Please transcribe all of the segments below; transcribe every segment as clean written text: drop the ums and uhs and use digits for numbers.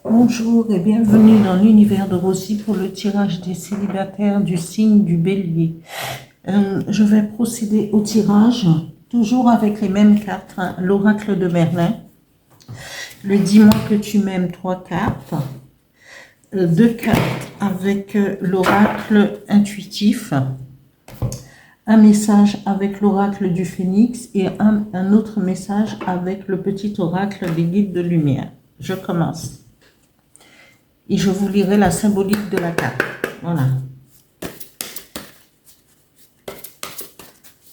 Bonjour et bienvenue dans l'univers de Rosie pour le tirage des célibataires du signe du Bélier. Je vais procéder au tirage, toujours avec les mêmes cartes, hein, l'oracle de Merlin, le dis-moi que tu m'aimes, 3 cartes, 2 cartes avec l'oracle intuitif, un message avec l'oracle du Phénix et un autre message avec le petit oracle des guides de lumière. Je commence. Et je vous lirai la symbolique de la carte. Voilà.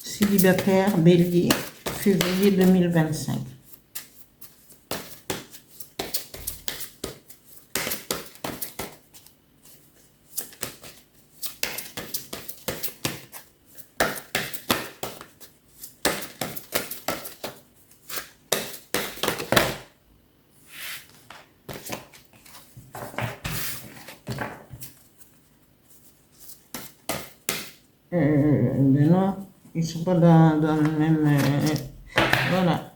Célibataire, Bélier, février 2025. Mais non, ils ne sont pas dans le même... voilà.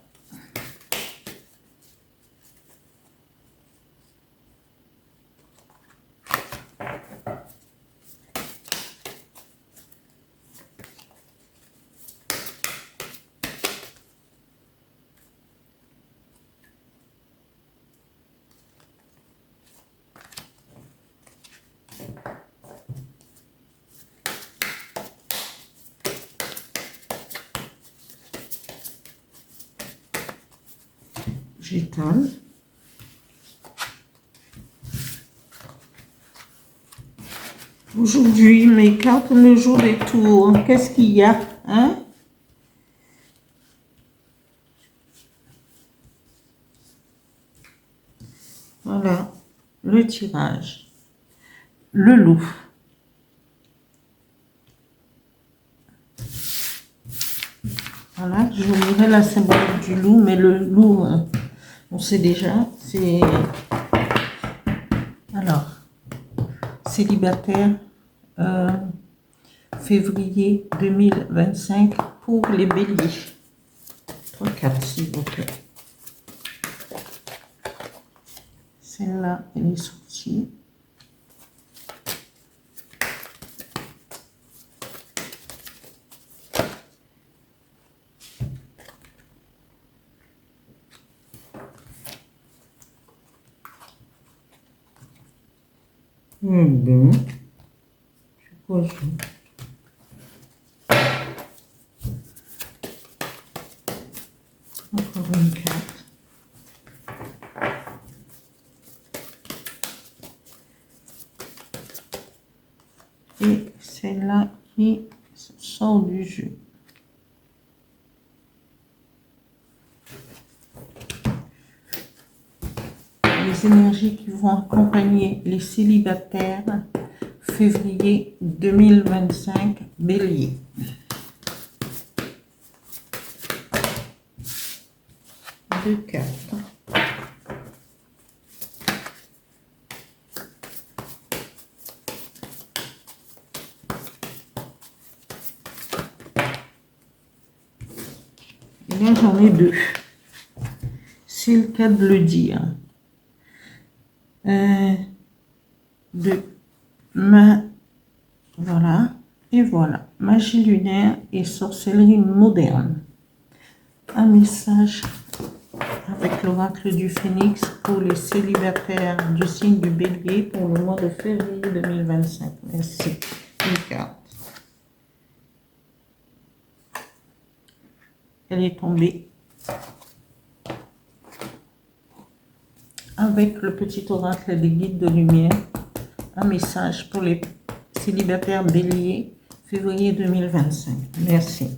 J'étale. Aujourd'hui, mes cartes me jouent des tours. Qu'est-ce qu'il y a, hein? Voilà, le tirage. Le loup. Voilà, je vous lirai la symbolique du loup, mais le loup, on sait déjà, c'est... Alors, célibataire, février 2025 pour les béliers. 3 cartes, s'il vous plaît. Celle-là, elle est sortie. Bon. C'est quoi ça? Encore une carte. Et celle-là qui sort du jeu. Les énergies qui vont accompagner les célibataires février 2025 bélier. Deux cartes. Et là j'en ai 2. C'est le cas de le dire. 2. Voilà. Et voilà. Magie lunaire et sorcellerie moderne. Un message avec l'oracle du Phénix pour les célibataires du signe du Bélier pour le mois de février 2025. Merci. Une carte. Elle est tombée. Avec le petit oracle des guides de lumière, un message pour les célibataires béliers, février 2025. Merci.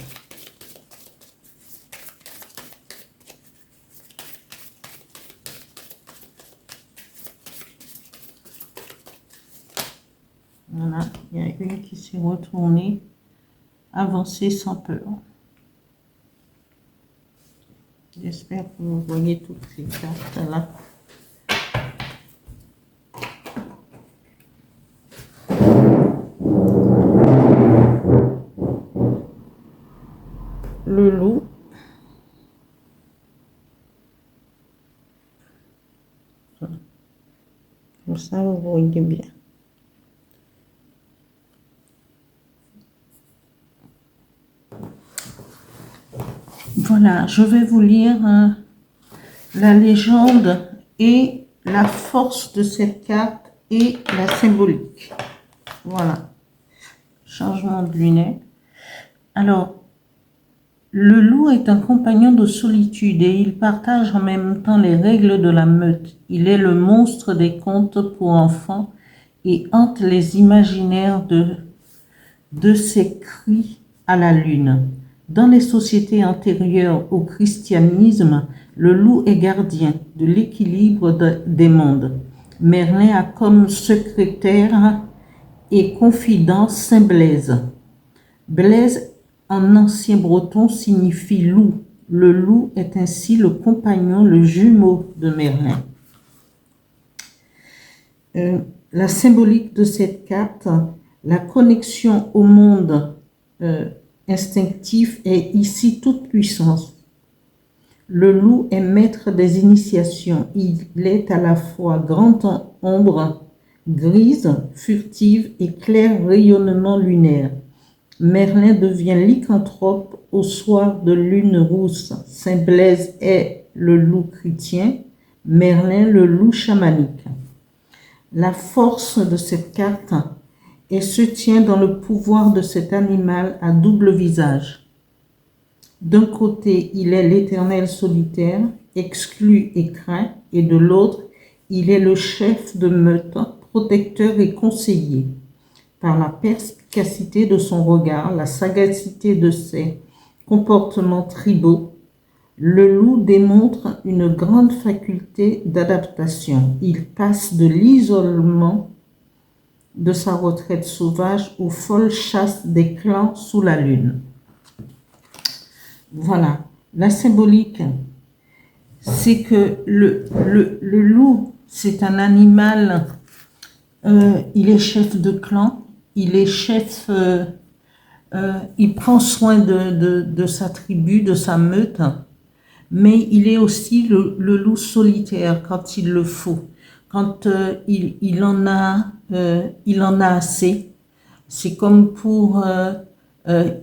Voilà, il y a une qui s'est retournée, avancer sans peur. J'espère que vous voyez toutes ces cartes-là. Le loup. Comme ça, vous voyez bien. Voilà, je vais vous lire la légende et la force de cette carte et la symbolique. Voilà. Changement de lunettes. Alors, le loup est un compagnon de solitude et il partage en même temps les règles de la meute. Il est le monstre des contes pour enfants et hante les imaginaires de ses cris à la lune. Dans les sociétés antérieures au christianisme, le loup est gardien de l'équilibre des mondes. Merlin a comme secrétaire et confident Saint Blaise. Blaise, en ancien breton, signifie loup. Le loup est ainsi le compagnon, le jumeau de Merlin. La symbolique de cette carte, la connexion au monde instinctif est ici toute puissance. Le loup est maître des initiations. Il est à la fois grande ombre, grise, furtive et clair rayonnement lunaire. Merlin devient lycanthrope au soir de lune rousse. Saint Blaise est le loup chrétien, Merlin le loup chamanique. La force de cette carte se tient dans le pouvoir de cet animal à double visage. D'un côté, il est l'éternel solitaire, exclu et craint, et de l'autre, il est le chef de meute, protecteur et conseiller. Par la perspicacité de son regard, la sagacité de ses comportements tribaux, le loup démontre une grande faculté d'adaptation. Il passe de l'isolement de sa retraite sauvage aux folles chasses des clans sous la lune. Voilà, la symbolique, c'est que le loup, c'est un animal, il est chef de clan, il est chef, il prend soin de sa tribu, de sa meute, mais il est aussi le loup solitaire quand il le faut, quand il en a assez. C'est comme pour,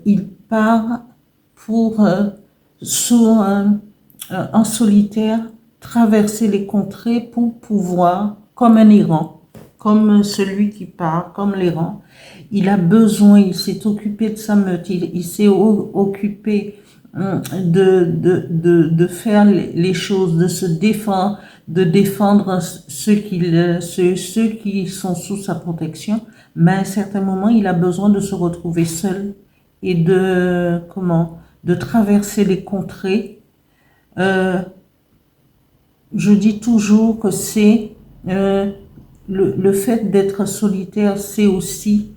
il part pour, en solitaire, traverser les contrées pour pouvoir, comme un errant, comme celui qui part, comme l'errant, il a besoin, il s'est occupé de sa meute, il s'est occupé de faire les choses, de se défendre, de défendre ceux qui sont sous sa protection, mais à un certain moment, il a besoin de se retrouver seul et de traverser les contrées. Je dis toujours que c'est le fait d'être solitaire, c'est aussi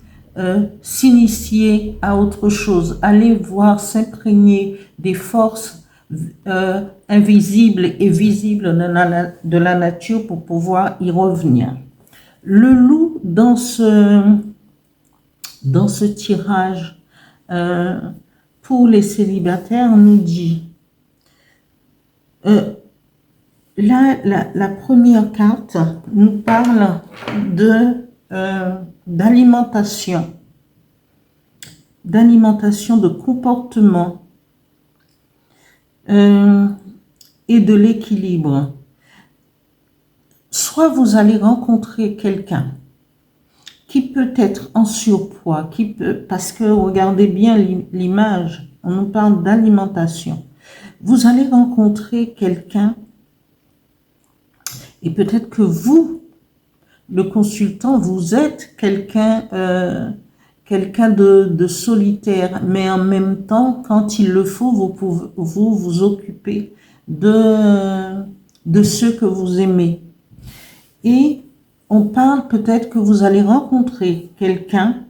s'initier à autre chose, aller voir, s'imprégner des forces invisibles et visibles de la nature pour pouvoir y revenir. Le loup, dans ce tirage pour les célibataires, nous dit la première carte nous parle d'alimentation, de comportement et de l'équilibre. Soit vous allez rencontrer quelqu'un qui peut être en surpoids, parce que regardez bien l'image, on nous parle d'alimentation. Vous allez rencontrer quelqu'un et peut-être que vous, le consultant, vous êtes quelqu'un de solitaire, mais en même temps, quand il le faut, vous pouvez vous occuper de ceux que vous aimez. Et on parle peut-être que vous allez rencontrer quelqu'un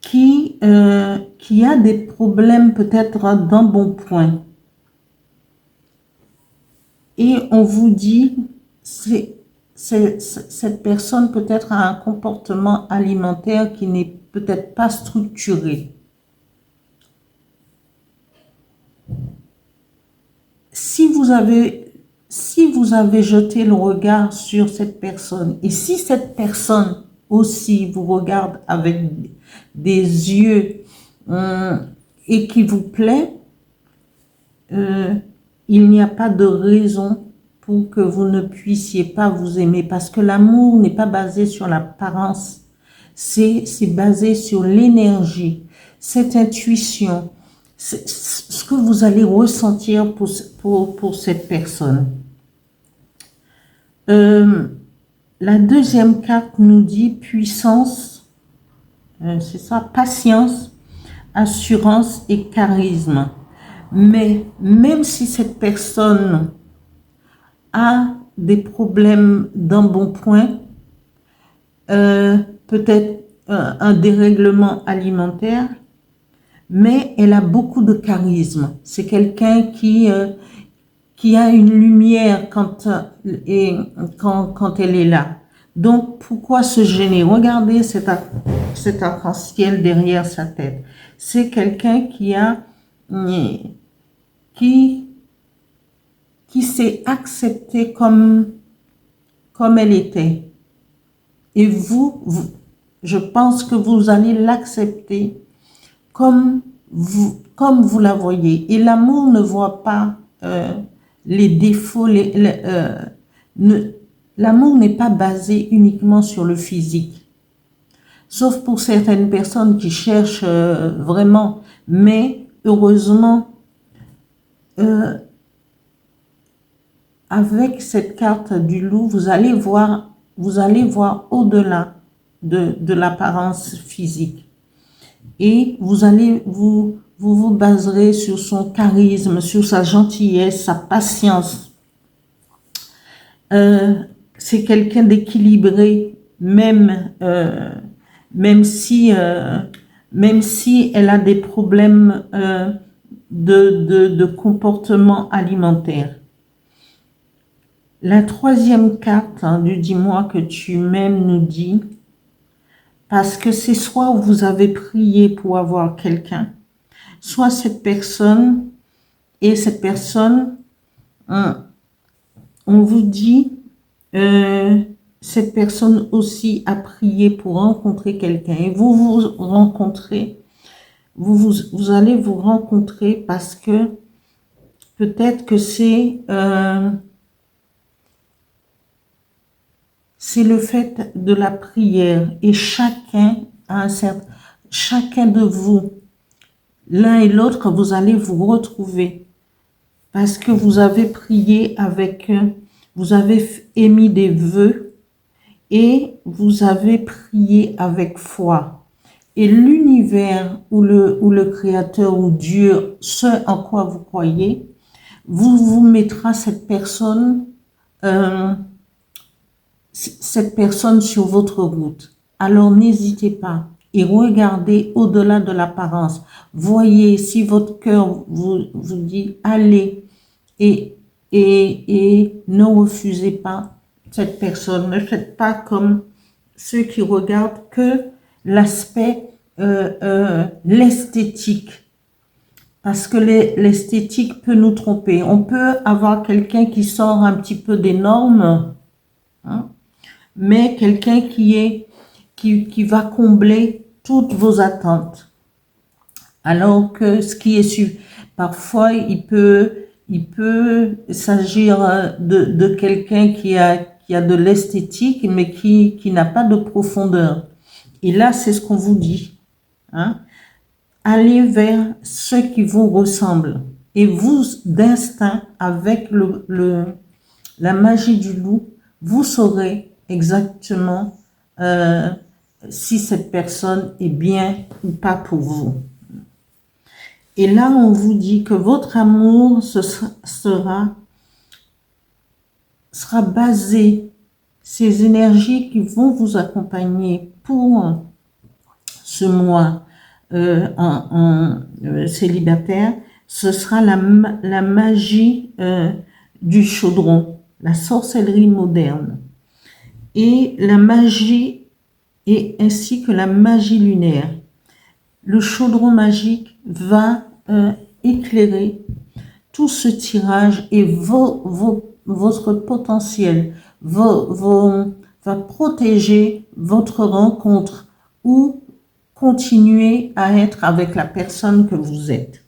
qui a des problèmes peut-être d'embonpoint. Et on vous dit, cette personne peut-être a un comportement alimentaire qui n'est peut-être pas structuré. Si vous avez si vous avez jeté le regard sur cette personne, et si cette personne aussi vous regarde avec des yeux et qui vous plaît, il n'y a pas de raison pour que vous ne puissiez pas vous aimer, parce que l'amour n'est pas basé sur l'apparence, c'est basé sur l'énergie, cette intuition, ce que vous allez ressentir pour cette personne. La deuxième carte nous dit puissance, c'est ça, patience, assurance et charisme. Mais même si cette personne a des problèmes d'embonpoint, peut-être un dérèglement alimentaire, mais elle a beaucoup de charisme. C'est quelqu'un qui a une lumière quand elle est là. Donc, pourquoi se gêner? Regardez cet arc-en-ciel derrière sa tête. C'est quelqu'un qui s'est acceptée comme elle était. Et vous, je pense que vous allez l'accepter comme vous la voyez. Et l'amour ne voit pas les défauts. L'amour n'est pas basé uniquement sur le physique. Sauf pour certaines personnes qui cherchent vraiment. Mais heureusement, avec cette carte du loup, vous allez voir au-delà de l'apparence physique. Et vous baserez sur son charisme, sur sa gentillesse, sa patience. C'est quelqu'un d'équilibré, même si elle a des problèmes de comportement alimentaire. La troisième carte du dis-moi que tu m'aimes nous dit, parce que c'est soit vous avez prié pour avoir quelqu'un, soit cette personne, on vous dit, cette personne aussi a prié pour rencontrer quelqu'un. Et vous rencontrez, vous allez vous rencontrer parce que peut-être que c'est le fait de la prière. Et chacun de vous, l'un et l'autre, vous allez vous retrouver. Parce que vous avez prié vous avez émis des vœux et vous avez prié avec foi. Et l'univers ou le Créateur ou Dieu, ce en quoi vous croyez, vous mettra cette personne sur votre route. Alors n'hésitez pas et regardez au-delà de l'apparence. Voyez si votre cœur vous dit allez et ne refusez pas cette personne. Ne faites pas comme ceux qui regardent que l'aspect, l'esthétique. Parce que l'esthétique peut nous tromper. On peut avoir quelqu'un qui sort un petit peu des normes, hein, mais quelqu'un qui va combler toutes vos attentes. Alors que ce qui est parfois il peut s'agir de quelqu'un qui a de l'esthétique mais qui n'a pas de profondeur. Et là, c'est ce qu'on vous dit, hein? Allez vers ceux qui vous ressemblent. Et vous, d'instinct, avec la magie du loup, vous saurez exactement si cette personne est bien ou pas pour vous. Et là, on vous dit que votre amour sera basé, ces énergies qui vont vous accompagner pour ce mois célibataire, ce sera la magie du chaudron, la sorcellerie moderne. Et la magie, et ainsi que la magie lunaire. Le chaudron magique va éclairer tout ce tirage et vos votre potentiel, va protéger votre rencontre ou continuer à être avec la personne que vous êtes.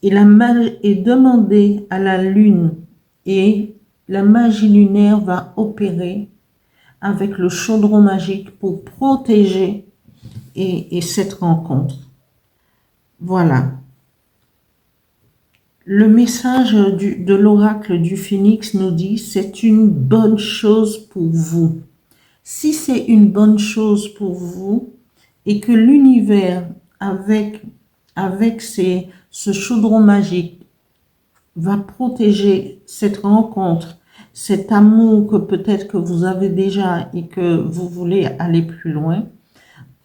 Et demander à la lune, et la magie lunaire va opérer avec le chaudron magique pour protéger et cette rencontre. Voilà. Le message de l'oracle du Phénix nous dit: c'est une bonne chose pour vous. Si c'est une bonne chose pour vous et que l'univers, avec ce chaudron magique, va protéger cette rencontre, cet amour que peut-être que vous avez déjà et que vous voulez aller plus loin,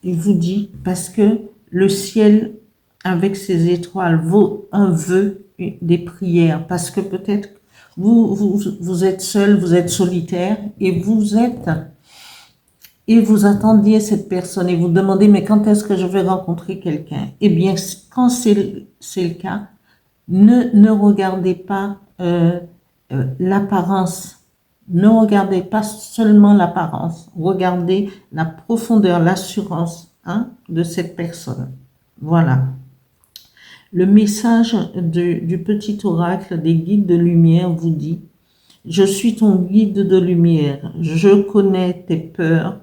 il vous dit, parce que le ciel, avec ses étoiles, vaut un vœu, des prières, parce que peut-être vous êtes seul, vous êtes solitaire, et vous attendiez cette personne, et vous demandez, mais quand est-ce que je vais rencontrer quelqu'un? Eh bien, quand c'est le cas, ne regardez pas l'apparence. Ne regardez pas seulement l'apparence. Regardez la profondeur, l'assurance de cette personne. Voilà. Le message du petit oracle des guides de lumière vous dit: je suis ton guide de lumière. Je connais tes peurs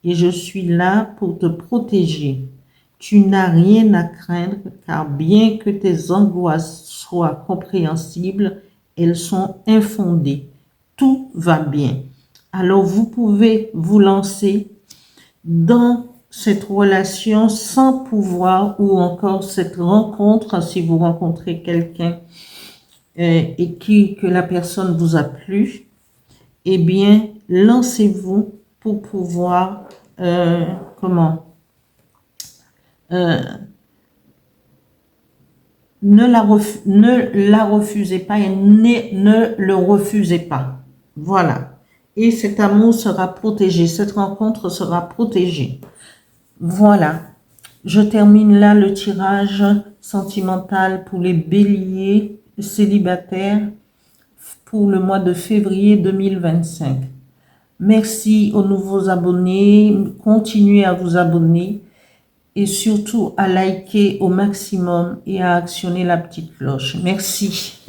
et je suis là pour te protéger. Tu n'as rien à craindre, car bien que tes angoisses soient compréhensibles, elles sont infondées. Tout va bien. Alors vous pouvez vous lancer dans cette relation sans pouvoir, ou encore cette rencontre, si vous rencontrez quelqu'un et que la personne vous a plu, eh bien, lancez-vous pour pouvoir, ne la refusez pas et ne le refusez pas. Voilà. Et cet amour sera protégé, cette rencontre sera protégée. Voilà. Je termine là le tirage sentimental pour les béliers célibataires pour le mois de février 2025. Merci aux nouveaux abonnés. Continuez à vous abonner et surtout à liker au maximum et à actionner la petite cloche. Merci.